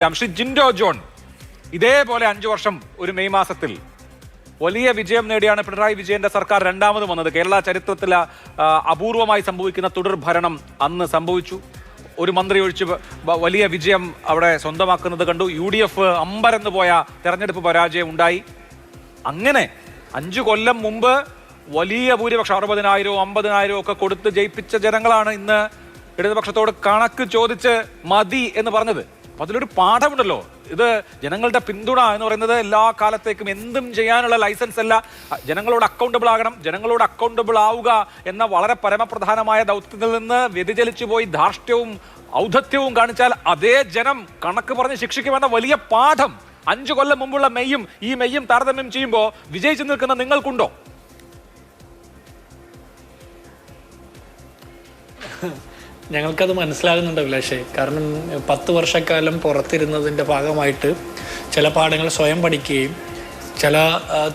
Shri Jinto John ഇതേപോലെ 5 വർഷം ഒരു മെയ് മാസത്തിൽ വലിയ വിജയം നേടിയാണ് പിണറായി വിജയന്റെ സർക്കാർ രണ്ടാമത് വന്നത്. കേരള ചരിത്രത്തിൽ അപൂർവമായി സംഭവിക്കുന്ന തുടർ ഭരണം അന്ന് സംഭവിച്ചു. ഒരു മന്ത്രി ഒഴിച്ച് വലിയ വിജയം അവിടെ സ്വന്തമാക്കുന്നത് കണ്ടു. UDF അമ്പരന്ന് പോയ തെരഞ്ഞെടുപ്പ് പരാജയം ഉണ്ടായി. അങ്ങനെ 5 കൊല്ലം മുമ്പ് വലിയ ഭൂരിപക്ഷം 60,000 50,000 ഒക്കെ കൊടുത്ത് ജയിപ്പിച്ച ജനങ്ങളാണ് ഇന്ന് ഇടതുപക്ഷത്തോട് കണക്ക് ചോദിച്ച് മതി എന്ന് പറഞ്ഞത്. അപ്പൊ അതിലൊരു പാഠമുണ്ടല്ലോ. ഇത് ജനങ്ങളുടെ പിന്തുണ എന്ന് പറയുന്നത് എല്ലാ കാലത്തേക്കും എന്തും ചെയ്യാനുള്ള ലൈസൻസ് അല്ല. ജനങ്ങളോട് അക്കൗണ്ടബിൾ ആകണം. ജനങ്ങളോട് അക്കൗണ്ടബിൾ ആവുക എന്ന വളരെ പരമപ്രധാനമായ ദൗത്യത്തിൽ നിന്ന് വ്യതിചലിച്ചു പോയി ധാർഷ്ട്യവും ഔദ്ധത്യവും കാണിച്ചാൽ അതേ ജനം കണക്ക് പറഞ്ഞ് ശിക്ഷിക്കുമെന്ന വലിയ പാഠം 5 കൊല്ലം മുമ്പുള്ള മെയ്യും ഈ മെയ്യും താരതമ്യം ചെയ്യുമ്പോൾ വിജയിച്ചു നിൽക്കുന്ന നിങ്ങൾക്കുണ്ടോ? ഞങ്ങൾക്കത് മനസ്സിലാകുന്നുണ്ട് അഭിലാഷേ. കാരണം 10 വർഷക്കാലം പുറത്തിരുന്നതിൻ്റെ ഭാഗമായിട്ട് ചില പാഠങ്ങൾ സ്വയം പഠിക്കുകയും ചില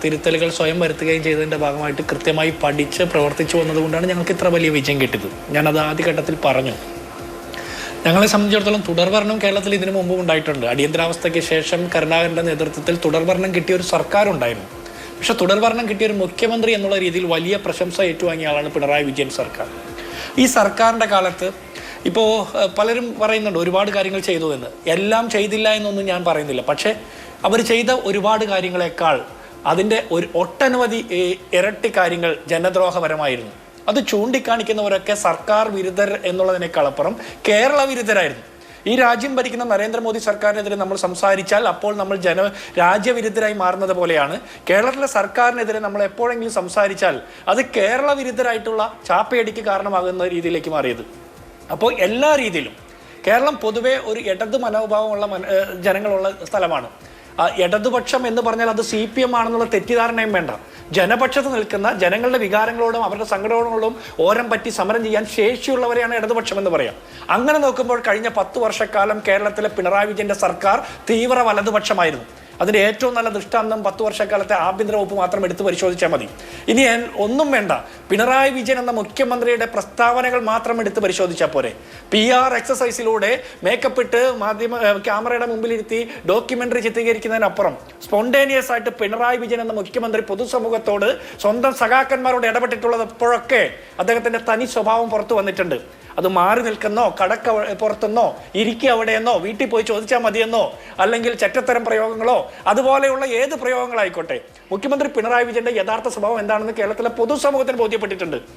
തിരുത്തലുകൾ സ്വയം വരുത്തുകയും ചെയ്തതിൻ്റെ ഭാഗമായിട്ട് കൃത്യമായി പഠിച്ച് പ്രവർത്തിച്ചു വന്നതുകൊണ്ടാണ് ഞങ്ങൾക്ക് ഇത്ര വലിയ വിജയം കിട്ടിയത്. ഞാനത് ആദ്യഘട്ടത്തിൽ പറഞ്ഞു. ഞങ്ങളെ സംബന്ധിച്ചിടത്തോളം തുടർഭരണം കേരളത്തിൽ ഇതിനു മുമ്പും ഉണ്ടായിട്ടുണ്ട്. അടിയന്തരാവസ്ഥയ്ക്ക് ശേഷം കരുണാകരൻ്റെ നേതൃത്വത്തിൽ തുടർഭരണം കിട്ടിയ ഒരു സർക്കാരുണ്ടായിരുന്നു. പക്ഷെ തുടർഭരണം കിട്ടിയ ഒരു മുഖ്യമന്ത്രി എന്നുള്ള രീതിയിൽ വലിയ പ്രശംസ ഏറ്റുവാങ്ങിയ ആളാണ് പിണറായി വിജയൻ സർക്കാർ. ഈ സർക്കാരിൻ്റെ കാലത്ത് ഇപ്പോൾ പലരും പറയുന്നുണ്ട് ഒരുപാട് കാര്യങ്ങൾ ചെയ്തു എന്ന്. എല്ലാം ചെയ്തില്ല എന്നൊന്നും ഞാൻ പറയുന്നില്ല. പക്ഷേ അവർ ചെയ്ത ഒരുപാട് കാര്യങ്ങളെക്കാൾ അതിൻ്റെ ഒരു ഒട്ടനവധി ഇരട്ടി കാര്യങ്ങൾ ജനദ്രോഹപരമായിരുന്നു. അത് ചൂണ്ടിക്കാണിക്കുന്നവരൊക്കെ സർക്കാർ വിരുദ്ധർ എന്നുള്ളതിനേക്കാളപ്പുറം കേരള വിരുദ്ധരായിരുന്നു. ഈ രാജ്യം ഭരിക്കുന്ന നരേന്ദ്രമോദി സർക്കാരിനെതിരെ നമ്മൾ സംസാരിച്ചാൽ അപ്പോൾ നമ്മൾ രാജ്യവിരുദ്ധരായി മാറുന്നത് പോലെയാണ്. കേരളത്തിലെ സർക്കാരിനെതിരെ നമ്മൾ എപ്പോഴെങ്കിലും സംസാരിച്ചാൽ അത് കേരള വിരുദ്ധരായിട്ടുള്ള ചാപ്പയടിക്ക് കാരണമാകുന്ന രീതിയിലേക്ക് മാറിയത്. അപ്പോൾ എല്ലാ രീതിയിലും കേരളം പൊതുവെ ഒരു ഇടത് മനോഭാവമുള്ള ജനങ്ങളുള്ള സ്ഥലമാണ്. ഇടതുപക്ഷം എന്ന് പറഞ്ഞാൽ അത് CPM ആണെന്നുള്ള തെറ്റിദ്ധാരണയും വേണ്ട. ജനപക്ഷത്ത് നിൽക്കുന്ന ജനങ്ങളുടെ വികാരങ്ങളോടും അവരുടെ സങ്കടങ്ങളോടും ഓരം പറ്റി സമരം ചെയ്യാൻ ശേഷിയുള്ളവരെയാണ് ഇടതുപക്ഷം എന്ന് പറയാം. അങ്ങനെ നോക്കുമ്പോൾ കഴിഞ്ഞ 10 വർഷക്കാലം കേരളത്തിലെ പിണറായി വിജയന്റെ സർക്കാർ തീവ്ര വലതുപക്ഷമായിരുന്നു. അതിന്റെ ഏറ്റവും നല്ല ദൃഷ്ടാന്തം 10 വർഷക്കാലത്തെ ആഭ്യന്തര വകുപ്പ് മാത്രം എടുത്ത് പരിശോധിച്ചാൽ മതി. ഇനി ഒന്നും വേണ്ട, പിണറായി വിജയൻ എന്ന മുഖ്യമന്ത്രിയുടെ പ്രസ്താവനകൾ മാത്രം എടുത്ത് പരിശോധിച്ചാൽ പോരെ. PR എക്സസൈസിലൂടെ മേക്കപ്പ് ഇട്ട് ക്യാമറയുടെ മുമ്പിലിരുത്തി ഡോക്യുമെന്ററി ചിത്രീകരിക്കുന്നതിനപ്പുറം സ്പോണ്ടേനിയസ് ആയിട്ട് പിണറായി വിജയൻ എന്ന മുഖ്യമന്ത്രി പൊതുസമൂഹത്തോട് സ്വന്തം സഖാക്കന്മാരോട് ഇടപെട്ടിട്ടുള്ളത് എപ്പോഴൊക്കെ അദ്ദേഹത്തിന്റെ തനി സ്വഭാവം പുറത്തു വന്നിട്ടുണ്ട്. അത് മാറി നിൽക്കുന്നോ, കടക്ക് പുറത്തുനിന്നോ, ഇരിക്കുക അവിടെയെന്നോ, വീട്ടിൽ പോയി ചോദിച്ചാൽ മതിയെന്നോ, അല്ലെങ്കിൽ ചെറ്റത്തരം പ്രയോഗങ്ങളോ, അതുപോലെയുള്ള ഏത് പ്രയോഗങ്ങളായിക്കോട്ടെ, മുഖ്യമന്ത്രി പിണറായി വിജയന്റെ യഥാർത്ഥ സ്വഭാവം എന്താണെന്ന് കേരളത്തിലെ പൊതുസമൂഹത്തിന് ബോധ്യപ്പെട്ടിട്ടുണ്ട്.